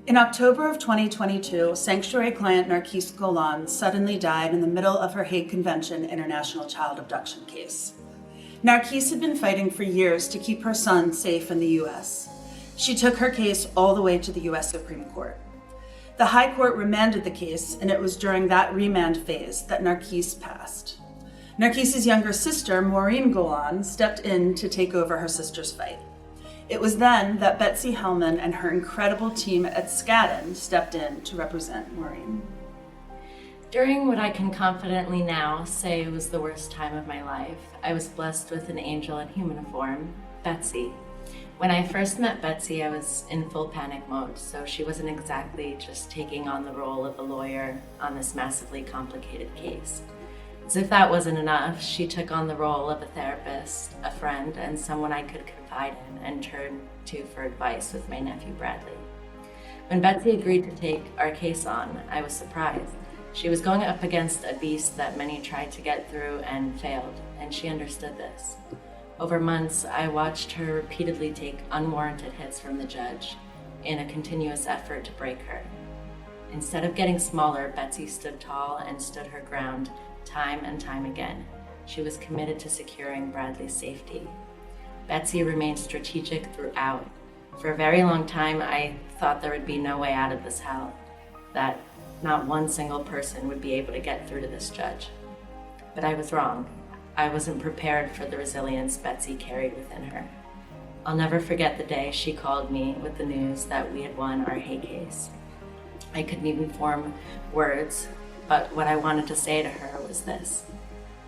In October of 2022, sanctuary client Narkis Golan suddenly died in the middle of her Hague Convention International Child Abduction case. Narkis had been fighting for years to keep her son safe in the U.S. She took her case all the way to the U.S. Supreme Court. The High Court remanded the case, and it was during that remand phase that Narkis passed. Narkis's younger sister, Maureen Golan, stepped in to take over her sister's fight. It was then that Betsy Hellmann and her incredible team at Skadden stepped in to represent Maureen. During what I can confidently now say was the worst time of my life, I was blessed with an angel in human form, Betsy. When I first met Betsy, I was in full panic mode, so she wasn't exactly just taking on the role of a lawyer on this massively complicated case. As if that wasn't enough, she took on the role of a therapist, a friend, and someone I could confide in and turn to for advice with my nephew Bradley. When Betsy agreed to take our case on, I was surprised. She was going up against a beast that many tried to get through and failed, and she understood this. Over months, I watched her repeatedly take unwarranted hits from the judge in a continuous effort to break her. Instead of getting smaller, Betsy stood tall and stood her ground time and time again. She was committed to securing Bradley's safety. Betsy remained strategic throughout. For a very long time, I thought there would be no way out of this hell, that not one single person would be able to get through to this judge. But I was wrong. I wasn't prepared for the resilience Betsy carried within her. I'll never forget the day she called me with the news that we had won our Hague case. I couldn't even form words, but what I wanted to say to her was this: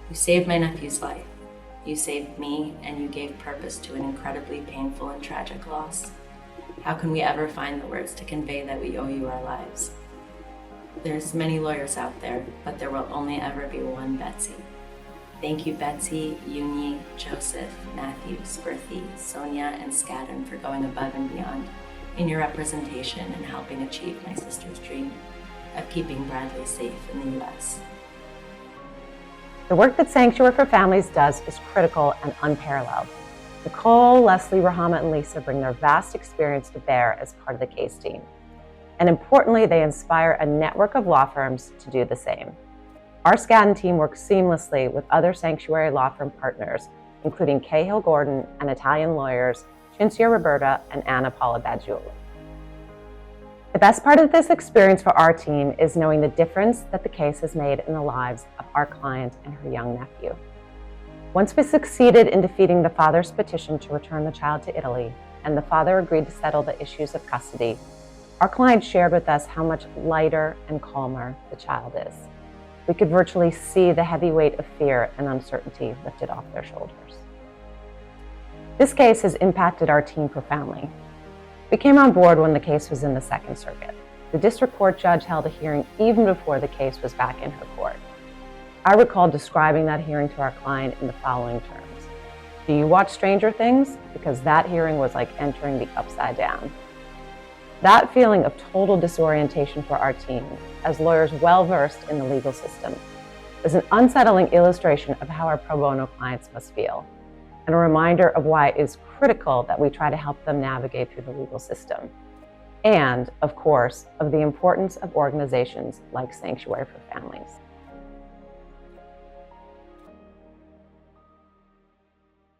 you saved my nephew's life. You saved me, and you gave purpose to an incredibly painful and tragic loss. How can we ever find the words to convey that we owe you our lives? There's many lawyers out there, but there will only ever be one Betsy. Thank you, Betsy, Yunyi, Joseph, Matthew, Spurthi, Sonia, and Skadden for going above and beyond in your representation and helping achieve my sister's dream of keeping Bradley safe in the U.S. The work that Sanctuary for Families does is critical and unparalleled. Nicole, Leslie, Rahama, and Lisa bring their vast experience to bear as part of the case team. And importantly, they inspire a network of law firms to do the same. Our Skadden team works seamlessly with other Sanctuary law firm partners, including Cahill Gordon and Italian lawyers Cinzia Roberta and Anna Paula Badgioli. The best part of this experience for our team is knowing the difference that the case has made in the lives of our client and her young nephew. Once we succeeded in defeating the father's petition to return the child to Italy, and the father agreed to settle the issues of custody, our client shared with us how much lighter and calmer the child is. We could virtually see the heavy weight of fear and uncertainty lifted off their shoulders. This case has impacted our team profoundly. We came on board when the case was in the Second Circuit. The district court judge held a hearing even before the case was back in her court. I recall describing that hearing to our client in the following terms: do you watch Stranger Things? Because that hearing was like entering the upside down. That feeling of total disorientation for our team, as lawyers well-versed in the legal system, is an unsettling illustration of how our pro bono clients must feel, and a reminder of why it is critical that we try to help them navigate through the legal system. And, of course, of the importance of organizations like Sanctuary for Families.